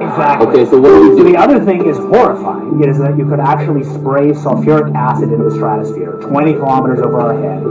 Exactly. Okay, so what do we do? So the other thing is horrifying, is that you could actually spray sulfuric acid into the stratosphere 20 kilometers over our head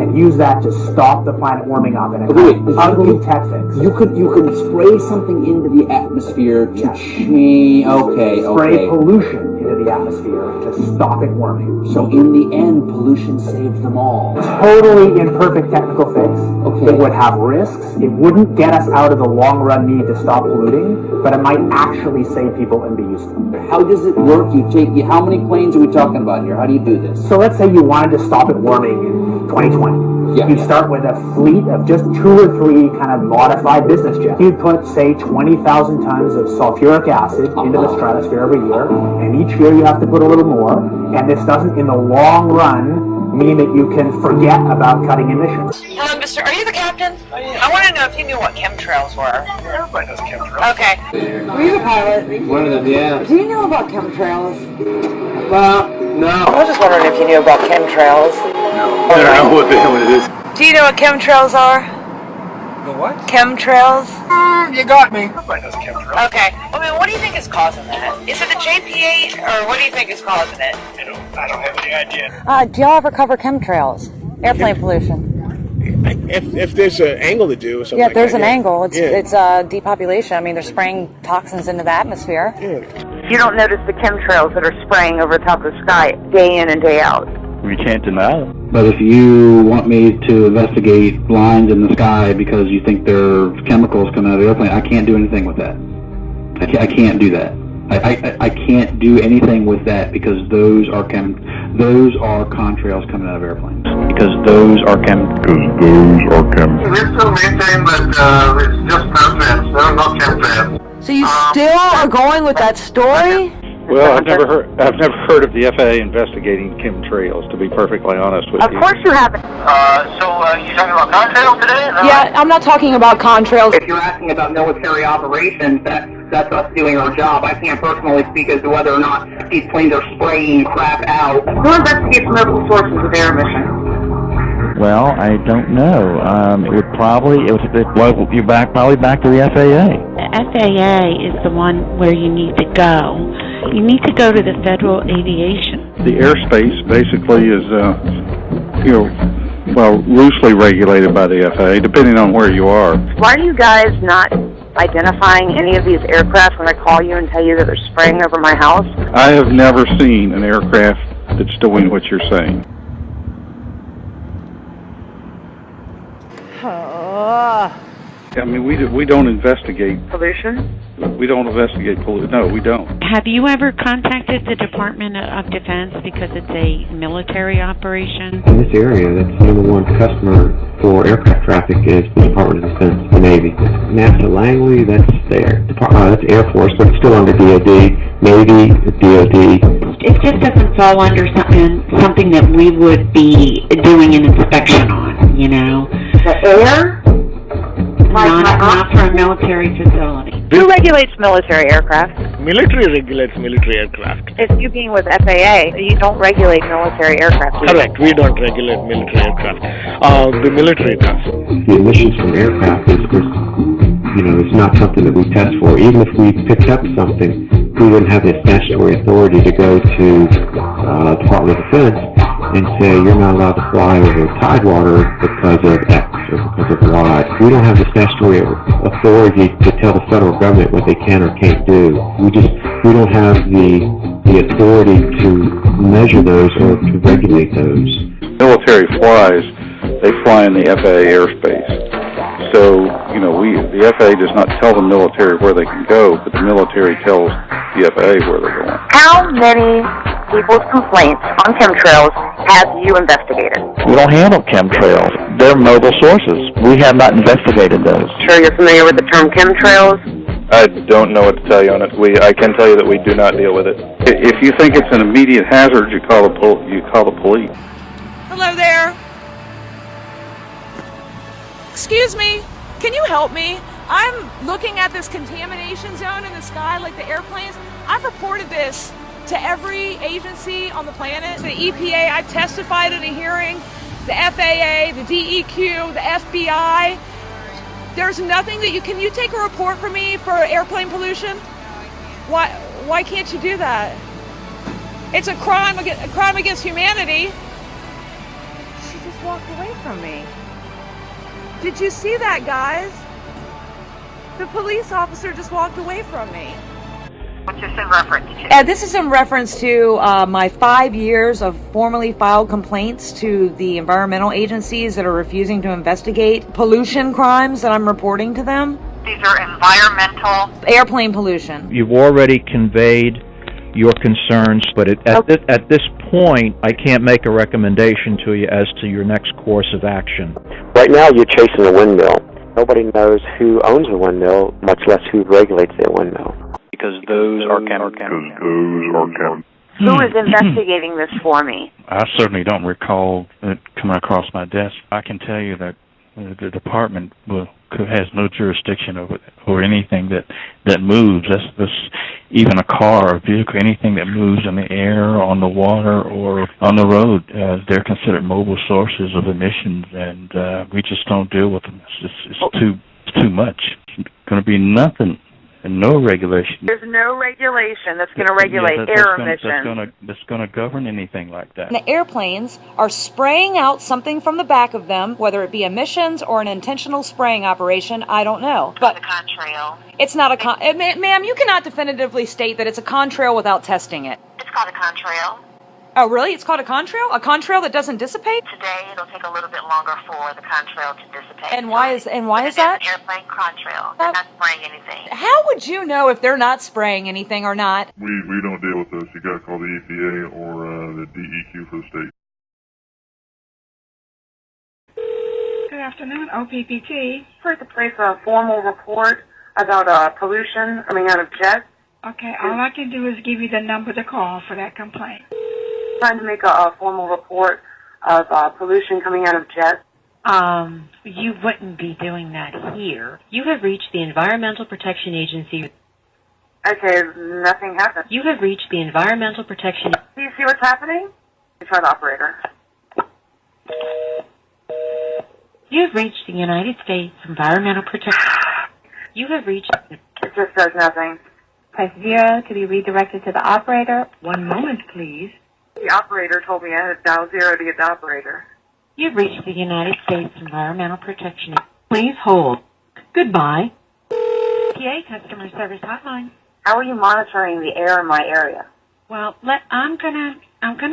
and use that to stop the planet warming up in an ugly tech fix. You could spray something into the atmosphere to change. Spray pollution into the atmosphere to stop it warming. So in the end, pollution saves them all. Totally imperfect technical fix. Okay. It would have risks. It wouldn't get us out of the long run need to stop polluting, but it might actually save people and be useful. How does it work? How many planes are we talking about here? How do you do this? So let's say you wanted to stop it warming in 2020. Yeah. You start with a fleet of just 2 or 3 kind of modified business jets. You'd put, say, 20,000 tons of sulfuric acid into the stratosphere every year, and each year you have to put a little more, and this doesn't, in the long run, mean that you can forget about cutting emissions. Hello, mister. Are you the captain? Oh, yeah. I want to know if you knew what chemtrails were. Everybody knows chemtrails. Okay. Were you the pilot? One of them, yeah. Do you know about chemtrails? Well, no. I was just wondering if you knew about chemtrails. No. I don't know what the hell it is. Do you know what chemtrails are? The what? Chemtrails? You got me. Everybody knows chemtrails. Okay. I mean, what do you think is causing that? Is it the JPA, or what do you think is causing it? I don't have any idea. Do y'all ever cover chemtrails? Airplane pollution. If there's an angle to do or something. Yeah, like there's that, an angle. It's depopulation. I mean, they're spraying toxins into the atmosphere. Yeah. You don't notice the chemtrails that are spraying over the top of the sky day in and day out. We can't deny them. But if you want me to investigate lines in the sky because you think there are chemicals coming out of the airplane, I can't do anything with that. I can't do that. I can't do anything with that because those are contrails coming out of airplanes. Because those are chemtrails. We still maintain that it's just contrails. There are no chemtrails. So you still are going with that story? Well, I've never heard of the FAA investigating chemtrails, to be perfectly honest with you. Of course you haven't. So you talking about contrails today? Yeah, I'm not talking about contrails. If you're asking about military operations, that's us doing our job. I can't personally speak as to whether or not these planes are spraying crap out. Who investigates multiple sources of air emission? Well, I don't know. Probably back to the FAA. The FAA is the one where you need to go. You need to go to the Federal Aviation. The airspace basically is, loosely regulated by the FAA, depending on where you are. Why are you guys not identifying any of these aircraft when I call you and tell you that they're spraying over my house? I have never seen an aircraft that's doing what you're saying. I mean, we don't investigate Pollution? We don't investigate pollution. No, we don't. Have you ever contacted the Department of Defense because it's a military operation? In this area, that's the number one customer for aircraft traffic is the Department of Defense, the Navy. NASA Langley, that's there. That's Air Force, but it's still under DOD. Navy, DOD. It just doesn't fall under something that we would be doing an inspection on, you know? The air? Not for a military facility. Who regulates military aircraft? Military regulates military aircraft. If you being with FAA, you don't regulate military aircraft. Correct. We don't regulate military aircraft. The military does. The emissions from aircraft is it's not something that we test for. Even if we picked up something, we wouldn't have the statutory authority to go to Department of Defense and say you're not allowed to fly over Tidewater because of X or because of Y. We don't have the statutory authority to tell the federal government what they can or can't do. We don't have the authority to measure those or to regulate those. Military flies, they fly in the FAA airspace. So, the FAA does not tell the military where they can go, but the military tells the FAA where they're going. How many people's complaints on chemtrails have you investigated? We don't handle chemtrails. They're mobile sources. We have not investigated those. Sure you're familiar with the term chemtrails? I don't know what to tell you on it. I can tell you that we do not deal with it. If you think it's an immediate hazard, you call the police. Hello there. Excuse me, can you help me? I'm looking at this contamination zone in the sky, like the airplanes. I've reported this to every agency on the planet, the EPA. I've testified at a hearing. the FAA, the DEQ, the FBI. There's nothing that can you take a report for me for airplane pollution? Why can't you do that? It's a crime against humanity. She just walked away from me. Did you see that, guys? The police officer just walked away from me. What's this in reference to? This is in reference to my 5 years of formally filed complaints to the environmental agencies that are refusing to investigate pollution crimes that I'm reporting to them. These are environmental... Airplane pollution. You've already conveyed your concerns, but at this point, I can't make a recommendation to you as to your next course of action. Right now, you're chasing a windmill. Nobody knows who owns the windmill, much less who regulates that windmill. Because those are chemicals. Who is investigating this for me? I certainly don't recall it coming across my desk. I can tell you that the department has no jurisdiction over anything that moves. That's even a car, a vehicle, anything that moves in the air, on the water, or on the road. They're considered mobile sources of emissions, and we just don't deal with them. It's too much. It's going to be nothing. And no regulation. There's no regulation that's going to regulate air emissions. That's going to govern anything like that. The airplanes are spraying out something from the back of them, whether it be emissions or an intentional spraying operation, I don't know. But the contrail. It's not a ma'am, you cannot definitively state that it's a contrail without testing it. It's called a contrail. Oh, really? It's called a contrail? A contrail that doesn't dissipate? Today, it'll take a little bit longer for the contrail to dissipate. And why is that? It's an airplane contrail. They're not spraying anything. How would you know if they're not spraying anything or not? We don't deal with this. You got to call the EPA or the DEQ for the state. Good afternoon, OPPT. I'd like to place a formal report about pollution coming out of jets. Okay, all I can do is give you the number to call for that complaint. Trying to make a formal report of pollution coming out of jets. You wouldn't be doing that here. You have reached the Environmental Protection Agency. Okay, nothing happened. You have reached the Environmental Protection... Do you see what's happening? You try the operator. You have reached the United States Environmental Protection... You have reached... It just does nothing. Press 0 to be redirected to the operator. One moment, please. The operator told me I had to dial 0 to get the operator. You've reached the United States Environmental Protection. Please hold. Goodbye. PA Customer Service Hotline. How are you monitoring the air in my area? Well, I'm gonna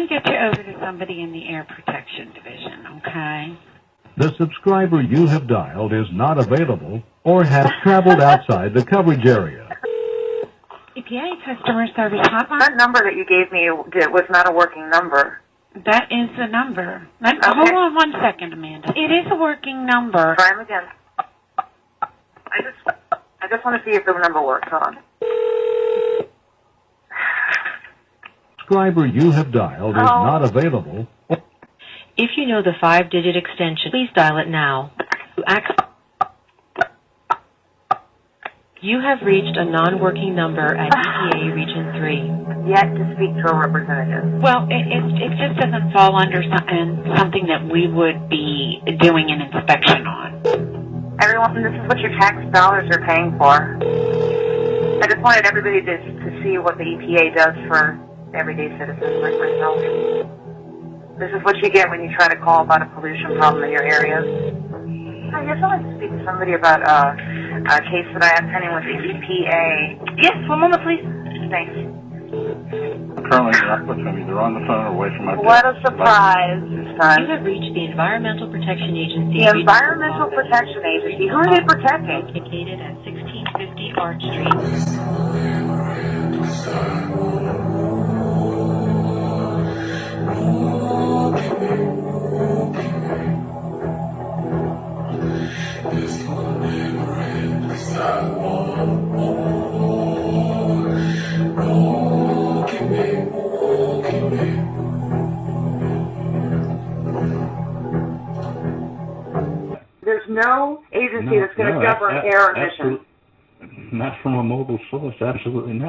get you over to somebody in the Air Protection Division, okay? The subscriber you have dialed is not available or has traveled outside the coverage area. EPA Customer Service Hotline. That number that you gave me was not a working number. That is the number. Hold on 1 second, Amanda. It is a working number. Try them again. I just want to see if the number works. Hold on. Subscriber you have dialed is not available. If you know the 5-digit extension, please dial it now. You have reached a non-working number at EPA Region 3. Yet to speak to a representative. Well, it just doesn't fall under something that we would be doing an inspection on. Everyone, this is what your tax dollars are paying for. I just wanted everybody to see what the EPA does for everyday citizens like myself. This is what you get when you try to call about a pollution problem in your areas. I guess I'd like to speak to somebody about a case that I have pending with the EPA. Yes, 1 moment, please. Thanks. Currently, you're either on the phone or away from my desk. What a surprise this time. You have reached the Environmental Protection Agency. The Environmental Protection Agency? Who are they protecting? Located at 1650 Arch Street. There's no agency that's going to govern air emissions. Not from a mobile source, absolutely not.